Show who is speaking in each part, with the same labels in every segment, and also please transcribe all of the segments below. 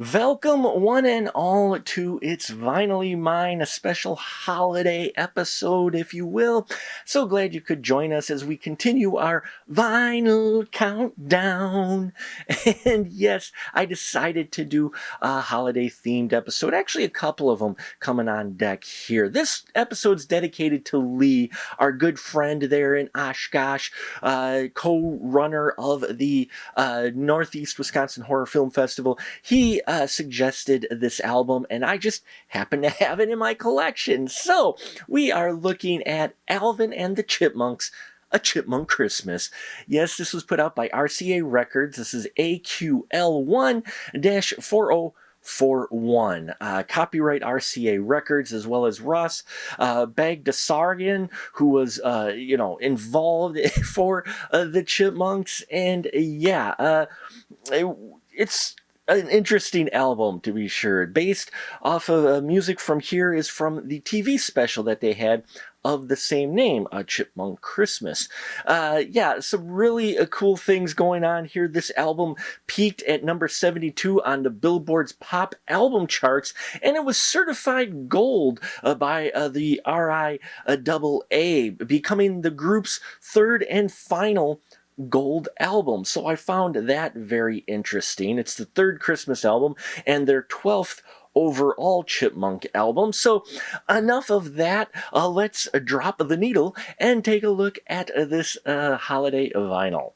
Speaker 1: Welcome, one and all, to It's Vinylly Mine, a special holiday episode, if you will. So glad you could join us as we continue our vinyl countdown. And yes, I decided to do a holiday-themed episode, actually a couple of them coming on deck here. This episode's dedicated to Lee, our good friend there in Oshkosh, co-runner of the Northeast Wisconsin Horror Film Festival. He suggested this album, and I just happen to have it in my collection. So we are looking at Alvin and the Chipmunks, A Chipmunk Christmas. Yes, this was put out by RCA Records. This is AQL1-4041. Copyright RCA Records, as well as Ross Bagdasarian, who was, involved for the Chipmunks. And it's an interesting album, to be sure. Based off of music from here is from the TV special that they had of the same name, A Chipmunk Christmas. Some really cool things going on here. This album peaked at number 72 on the Billboard's pop album charts, and it was certified gold by the RIAA, becoming the group's third and final gold album. So I found that very interesting. It's the third Christmas album and their 12th overall Chipmunk album. So enough of that. Let's drop the needle and take a look at this holiday vinyl.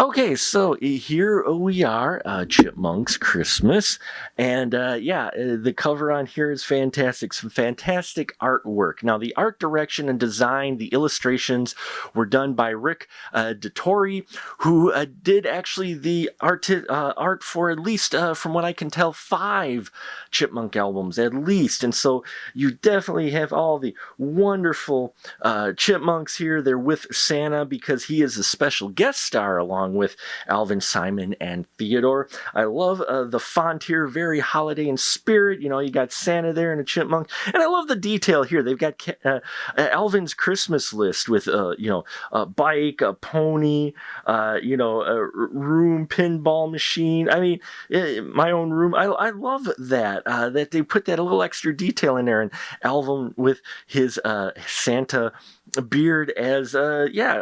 Speaker 1: Okay, so here we are, Chipmunk's Christmas, and the cover on here is fantastic, some fantastic artwork. Now, the art direction and design, the illustrations were done by Rick DeTore, who did actually the art for at least, from what I can tell, 5 Chipmunk albums, at least, and so you definitely have all the wonderful Chipmunks here. They're with Santa because he is a special guest star along with Alvin, Simon, and Theodore. I love the font here, very holiday in spirit. You know, you got Santa there and a chipmunk. And I love the detail here. They've got Alvin's Christmas list with, a bike, a pony, a room pinball machine. I mean, my own room. I love that, that they put that little extra detail in there. And Alvin with his Santa beard as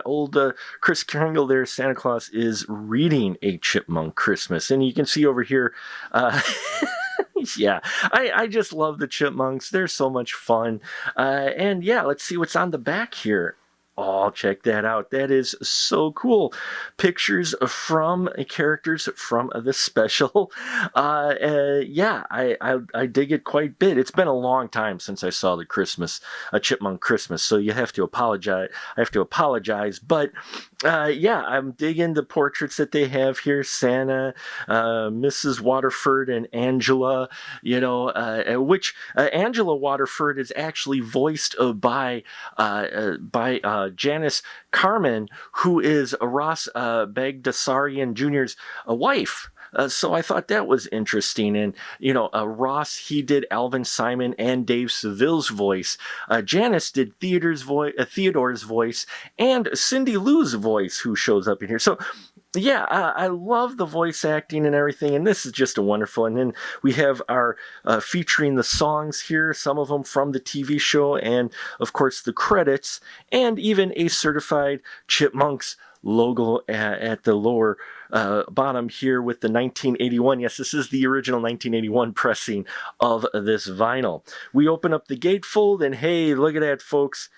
Speaker 1: old Chris Kringle there, Santa Claus, is reading A Chipmunk Christmas. And you can see over here, I just love the Chipmunks. They're so much fun. Let's see what's on the back here. Oh, check that out. That is so cool. Pictures from characters from the special. I dig it quite a bit. It's been a long time since I saw the A Chipmunk Christmas, so you have to apologize. I have to apologize, but I'm digging the portraits that they have here. Santa, Mrs. Waterford, and Angela. Which Angela Waterford is actually voiced by Janice Carmen, who is Ross Bagdasarian Jr.'s wife. So I thought that was interesting. And, Ross, he did Alvin, Simon, and Dave Seville's voice. Janice did Theodore's voice, and Cindy Lou's voice, who shows up in here. So, I love the voice acting and everything, and this is just a wonderful. And then we have our featuring the songs here, some of them from the TV show, and of course the credits, and even a certified Chipmunks logo at the lower bottom here with the 1981. Yes, this is the original 1981 pressing of this vinyl. We open up the gatefold, and hey, look at that, folks.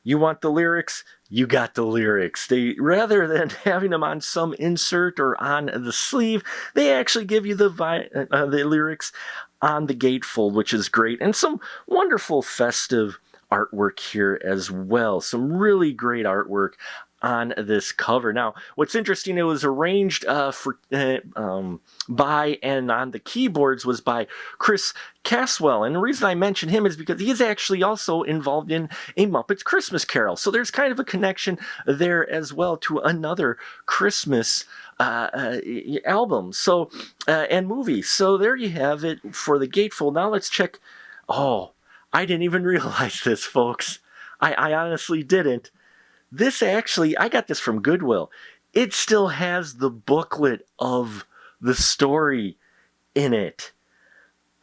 Speaker 1: You want the lyrics? You got the lyrics. They, rather than having them on some insert or on the sleeve, they actually give you the lyrics on the gatefold, which is great. And some wonderful festive artwork here as well. Some really great artwork on this cover. Now, what's interesting, it was arranged by and on the keyboards was by Chris Caswell. And the reason I mention him is because he is actually also involved in A Muppet's Christmas Carol. So there's kind of a connection there as well to another Christmas album and movie. So there you have it for the gatefold. Now let's check. Oh, I didn't even realize this, folks. I honestly didn't. This actually, I got this from Goodwill. It still has the booklet of the story in it.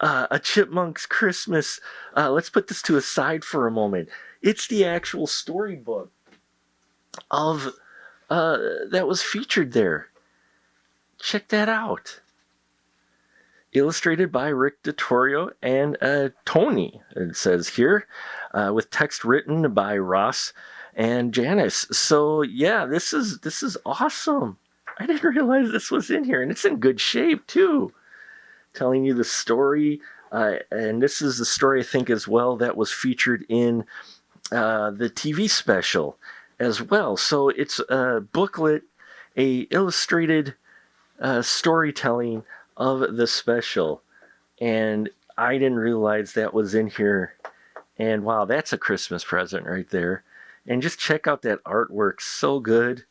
Speaker 1: A Chipmunk's Christmas. Let's put this to a side for a moment. It's the actual storybook of that was featured there. Check that out. Illustrated by Rick DiTorio and Tony, it says here, with text written by Ross and Janice. So yeah, this is awesome. I didn't realize this was in here, and it's in good shape too. Telling you the story, and this is the story I think as well that was featured in the TV special as well. So it's a booklet, a illustrated storytelling of the special, and I didn't realize that was in here. And wow, that's a Christmas present right there. And just check out that artwork, so good.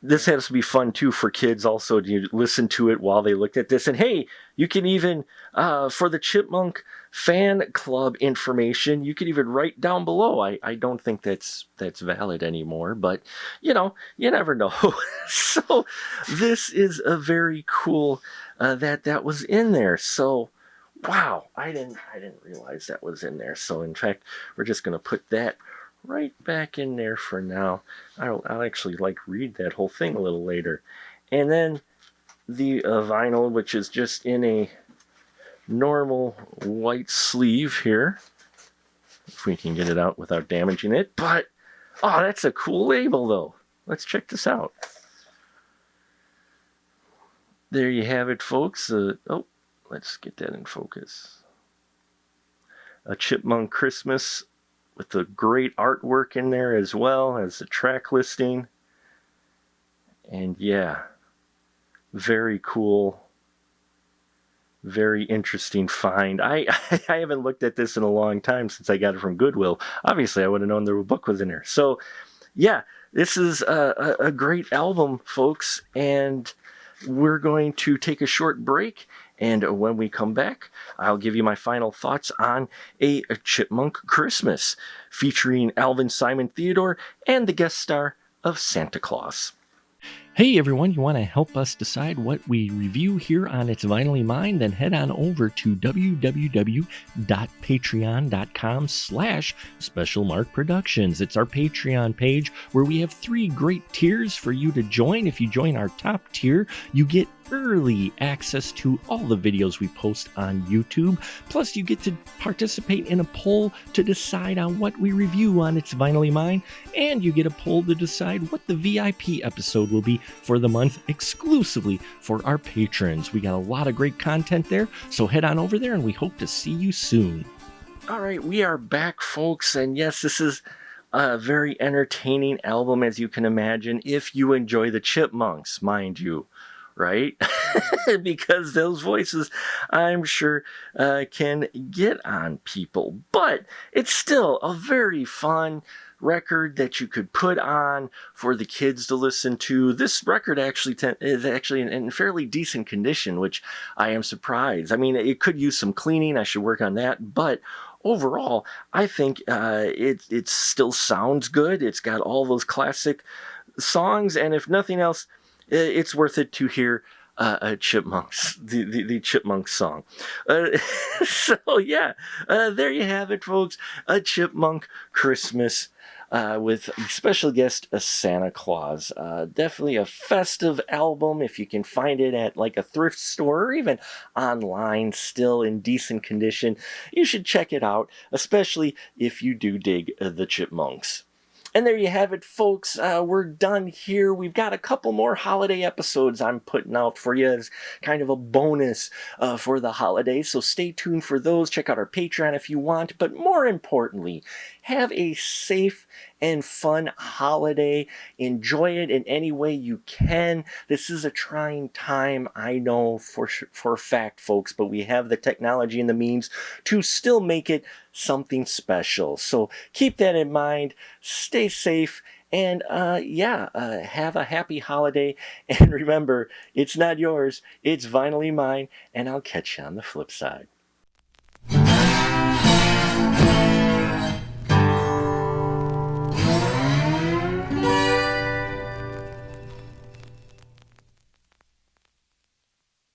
Speaker 1: This has to be fun too for kids also to listen to it while they look at this. And hey, you can even for the Chipmunk fan club information, you can even write down below. I don't think that's valid anymore, but you never know. So this is a very cool that was in there. So wow, I didn't realize that was in there. So in fact, we're just going to put that right back in there for now. I'll actually read that whole thing a little later. And then the vinyl, which is just in a normal white sleeve here, if we can get it out without damaging it. But oh, that's a cool label though. Let's check this out. There you have it, folks. Let's get that in focus. A Chipmunk Christmas with the great artwork in there as well as the track listing. And yeah, very cool, very interesting find. I haven't looked at this in a long time since I got it from Goodwill. Obviously, I would have known the book was in there. So yeah, this is a great album, folks, and we're going to take a short break, and when we come back, I'll give you my final thoughts on a Chipmunk Christmas featuring Alvin Simon Theodore and the guest star of Santa Claus. Hey everyone, you want to help us decide what we review here on It's Vinylly Mine? Then head on over to www.patreon.com/specialmarkproductions. It's our Patreon page where we have 3 great tiers for you to join. If you join our top tier, you get early access to all the videos we post on YouTube. Plus, you get to participate in a poll to decide on what we review on It's Vinylly Mine, and you get a poll to decide what the VIP episode will be for the month exclusively for our patrons. We got a lot of great content there, so head on over there and we hope to see you soon. All right, we are back, folks, and yes, this is a very entertaining album, as you can imagine, if you enjoy the Chipmunks, mind you. Right? Because those voices, I'm sure, can get on people. But it's still a very fun record that you could put on for the kids to listen to. This record is actually in fairly decent condition, which I am surprised. I mean, it could use some cleaning. I should work on that. But overall, I think it still sounds good. It's got all those classic songs, and if nothing else, it's worth it to hear Chipmunks, the Chipmunks song. So yeah, there you have it, folks. A Chipmunk Christmas with special guest Santa Claus. Definitely a festive album. If you can find it at a thrift store or even online, still in decent condition, you should check it out, especially if you do dig the Chipmunks. And there you have it, folks. We're done here. We've got a couple more holiday episodes I'm putting out for you as kind of a bonus for the holidays. So stay tuned for those. Check out our Patreon if you want. But more importantly, have a safe and fun holiday. Enjoy it in any way you can. This is a trying time, I know for a fact, folks, but we have the technology and the means to still make it something special. So keep that in mind. Stay safe. And have a happy holiday. And remember, it's not yours, it's vinylly mine. And I'll catch you on the flip side.